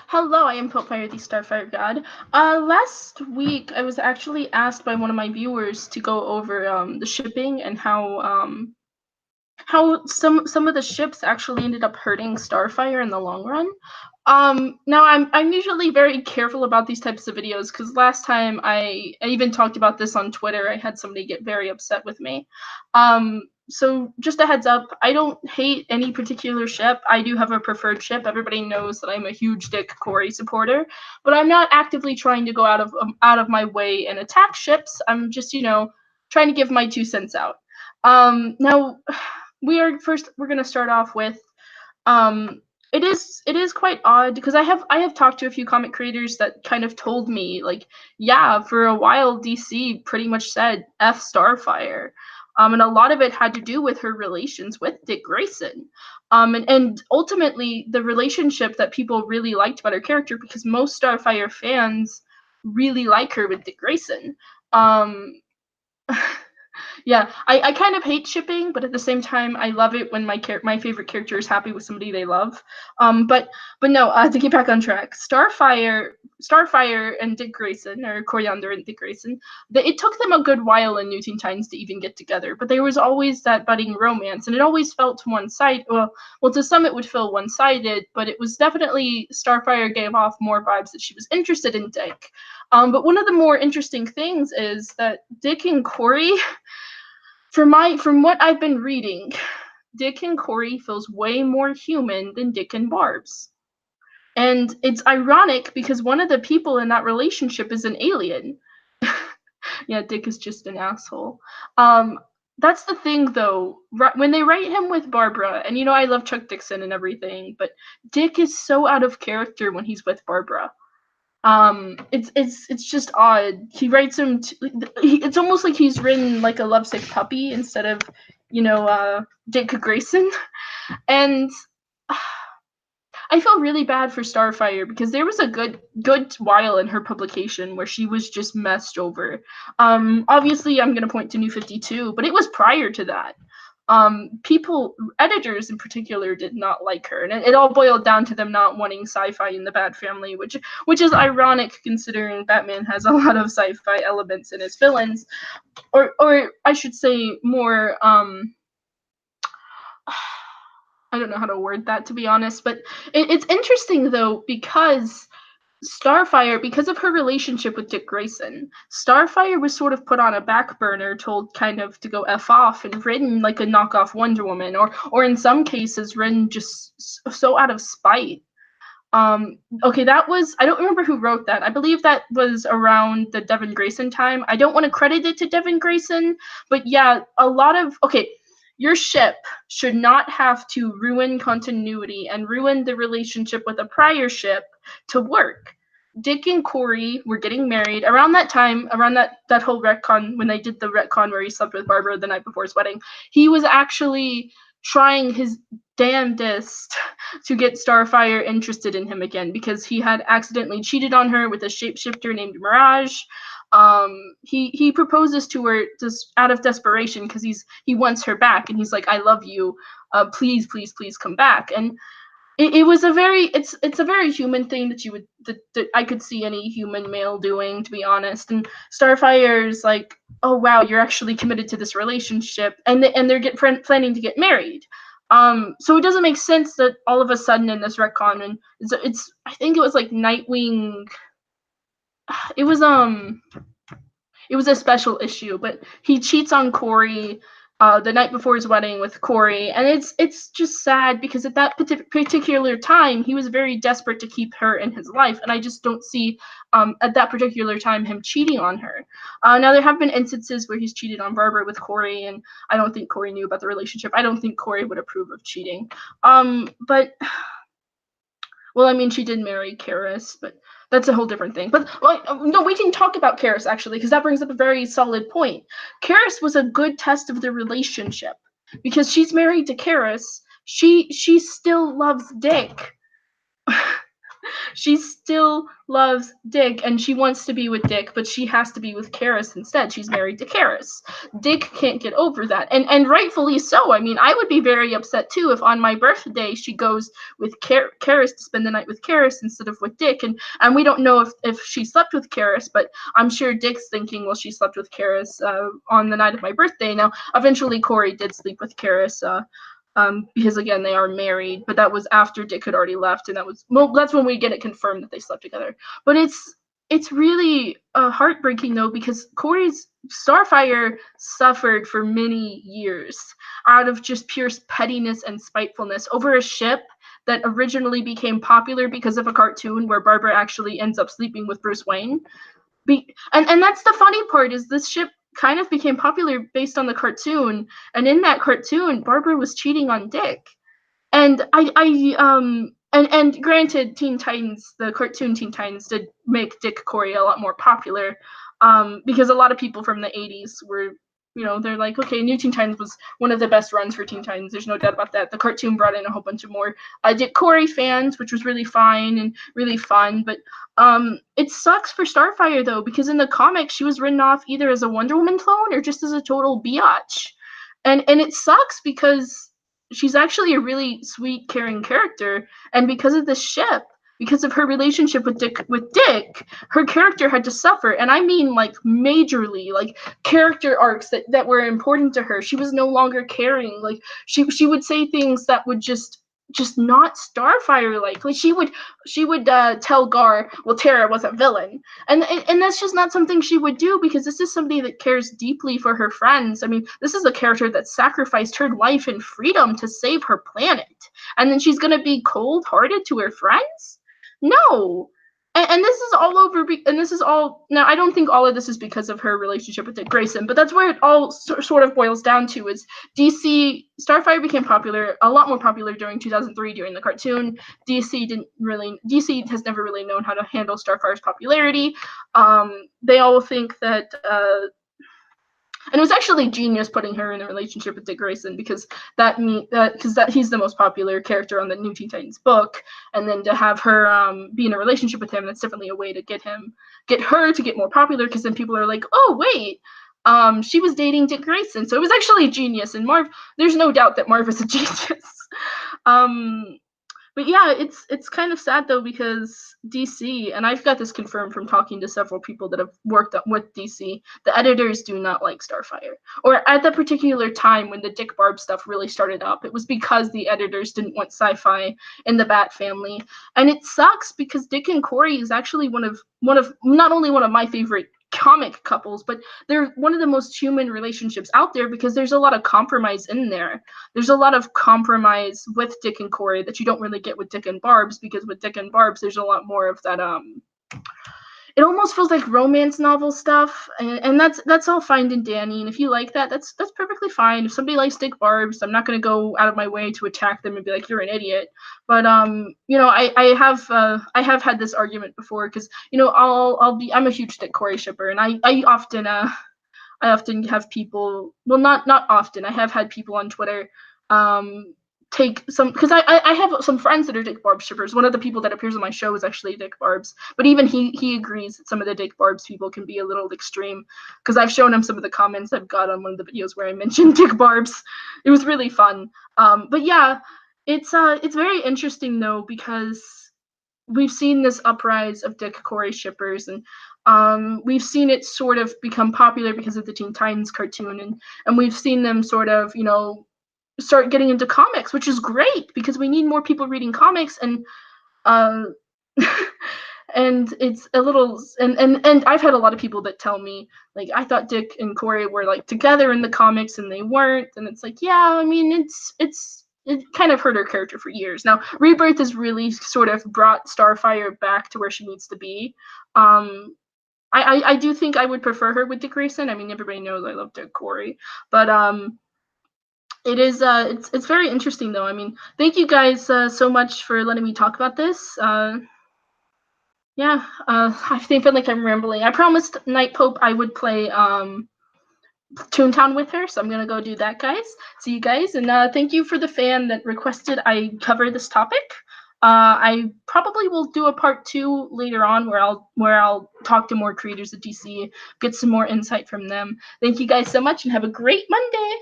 Hello, I am Popeye the Starfire God. Last week I was actually asked by one of my viewers to go over the shipping and how some of the ships actually ended up hurting Starfire in the long run. Now I'm usually very careful about these types of videos because last time I even talked about this on Twitter. I had somebody get very upset with me. So just a heads up, I don't hate any particular ship. I do have a preferred ship. Everybody knows that I'm a huge Dick Corey supporter, but I'm not actively trying to go out of my way and attack ships. I'm just trying to give my 2 cents out. Now we're gonna start off with um it is quite odd because I have talked to a few comic creators that kind of told me like, yeah, for a while DC pretty much said F Starfire. And a lot of it had to do with her relations with Dick Grayson. And ultimately the relationship that people really liked about her character, because most Starfire fans really like her with Dick Grayson. Um Yeah, I kind of hate shipping, but at the same time, I love it when my favorite character is happy with somebody they love. But no, to get back on track, Starfire and Dick Grayson, or Coriander and Dick Grayson, it took them a good while in New Teen Titans to even get together. But there was always that budding romance, and it always felt one side. Well, to some it would feel one-sided, but it was definitely Starfire gave off more vibes that she was interested in Dick. But one of the more interesting things is that Dick and Corey from what I've been reading, Dick and Corey feels way more human than Dick and Barb's. And it's ironic because one of the people in that relationship is an alien. Yeah, Dick is just an asshole. Um, that's the thing though. When they write him with Barbara, and I love Chuck Dixon and everything, but Dick is so out of character when he's with Barbara. It's just odd. He writes him. It's almost like he's written like a lovesick puppy instead of, Dick Grayson. And I feel really bad for Starfire because there was a good while in her publication where she was just messed over. Obviously, I'm gonna point to New 52, but it was prior to that. Editors in particular, did not like her, and it all boiled down to them not wanting sci-fi in the Bat Family, which is ironic considering Batman has a lot of sci-fi elements in his villains, or I should say more. I don't know how to word that, to be honest, but it's interesting though because Starfire, because of her relationship with Dick Grayson, Starfire was sort of put on a back burner, told kind of to go f off, and written like a knockoff Wonder Woman, or in some cases written just so out of spite. Okay, that was, I don't remember who wrote that. I believe that was around the Devin Grayson time. I don't want to credit it to Devin Grayson, but yeah, a lot of okay. Your ship should not have to ruin continuity and ruin the relationship with a prior ship to work. Dick and Corey were getting married around that time, around that whole retcon, when they did the retcon where he slept with Barbara the night before his wedding. He was actually trying his damnedest to get Starfire interested in him again because he had accidentally cheated on her with a shapeshifter named Mirage. He proposes to her just out of desperation because he wants her back, and he's like, "I love you, please, please, please come back." And it was a very it's a very human thing that that I could see any human male doing, to be honest. And Starfire's like, "Oh wow, you're actually committed to this relationship," and they're planning to get married. So it doesn't make sense that all of a sudden in this retcon, and it's I think it was like Nightwing. It was it was a special issue, but he cheats on Corey the night before his wedding with Corey, and it's just sad because at that particular time he was very desperate to keep her in his life, and I just don't see at that particular time him cheating on her. Now there have been instances where he's cheated on Barbara with Corey, and I don't think Corey knew about the relationship. I don't think Corey would approve of cheating. But well, I mean, she did marry Karis, but that's a whole different thing. But no, we can talk about Karis actually, because that brings up a very solid point. Karis was a good test of their relationship because she's married to Karis. She still loves Dick. She still loves Dick, and she wants to be with Dick, but she has to be with Karis instead. She's married to Karis. Dick can't get over that, and rightfully so. I mean, I would be very upset too if on my birthday she goes with Karis to spend the night with Karis instead of with Dick, and we don't know if she slept with Karis, but I'm sure Dick's thinking, well, she slept with Karis on the night of my birthday. Now, eventually, Corey did sleep with Karis. Because again they are married, but that was after Dick had already left, and that's when we get it confirmed that they slept together. But it's really heartbreaking though, because Corey's Starfire suffered for many years out of just pure pettiness and spitefulness over a ship that originally became popular because of a cartoon where Barbara actually ends up sleeping with Bruce Wayne. And that's the funny part, is this ship kind of became popular based on the cartoon, and in that cartoon Barbara was cheating on Dick. And and granted, Teen Titans, the cartoon Teen Titans, did make Dick Corey a lot more popular, because a lot of people from the 80s were, they're like, okay, New Teen Titans was one of the best runs for Teen Titans. There's no doubt about that. The cartoon brought in a whole bunch of more Dick Corey fans, which was really fine and really fun. But it sucks for Starfire though, because in the comics she was written off either as a Wonder Woman clone or just as a total biatch, and it sucks because she's actually a really sweet, caring character, and because of this ship, because of her relationship with Dick, her character had to suffer, and I mean like majorly, like character arcs that were important to her. She was no longer caring. Like she would say things that would just not Starfire like she would tell Gar, well, Tara was a villain, and that's just not something she would do, because this is somebody that cares deeply for her friends. I mean, this is a character that sacrificed her life and freedom to save her planet, and then she's gonna be cold-hearted to her friends? No. And this is all over, and this is all, now I don't think all of this is because of her relationship with Dick Grayson, but that's where it all sort of boils down to, is Starfire became popular, a lot more popular during 2003 during the cartoon. DC has never really known how to handle Starfire's popularity. They all think that and it was actually genius putting her in a relationship with Dick Grayson, because that he's the most popular character on the New Teen Titans book, and then to have her be in a relationship with him, that's definitely a way to get her to get more popular, because then people are like, oh wait, she was dating Dick Grayson, so it was actually genius. And there's no doubt that Marv is a genius. But yeah, it's kind of sad though, because DC, and I've got this confirmed from talking to several people that have worked with DC, the editors do not like Starfire. Or at the particular time when the Dick Barb stuff really started up, it was because the editors didn't want sci-fi in the Bat family. And it sucks, because Dick and Corey is actually one of not only one of my favorite comic couples, but they're one of the most human relationships out there, because there's a lot of compromise in there. There's a lot of compromise with Dick and Corey that you don't really get with Dick and Barb's, because with Dick and Barb's there's a lot more of that it almost feels like romance novel stuff, and that's all fine and dandy, and if you like that, that's perfectly fine. If somebody likes Dick Barb's, I'm not going to go out of my way to attack them and be like, you're an idiot. But I have had this argument before, because I'm a huge Dick Corey shipper, and I often have people, well, not often, I have had people on Twitter take some, because I have some friends that are Dick Barb shippers. One of the people that appears on my show is actually Dick Barb's, but even he agrees that some of the Dick Barb's people can be a little extreme, because I've shown him some of the comments I've got on one of the videos where I mentioned Dick Barb's. It was really fun. But yeah, it's very interesting though, because we've seen this uprise of Dick Corey shippers, and we've seen it sort of become popular because of the Teen Titans cartoon, and we've seen them sort of, start getting into comics, which is great, because we need more people reading comics, and uh, and it's a little, and I've had a lot of people that tell me, like, I thought Dick and Corey were like together in the comics, and they weren't, and it's like, yeah, I mean, it kind of hurt her character for years. Now, Rebirth has really sort of brought Starfire back to where she needs to be. I do think I would prefer her with Dick Grayson. I mean, everybody knows I love Dick Corey, but it is it's very interesting though. I mean, thank you guys so much for letting me talk about this. Yeah, I feel like I'm rambling. I promised Night Pope I would play Toontown with her, so I'm gonna go do that, guys. See you guys, and thank you for the fan that requested I cover this topic. I probably will do a part two later on where I'll talk to more creators of DC, get some more insight from them. Thank you guys so much, and have a great Monday.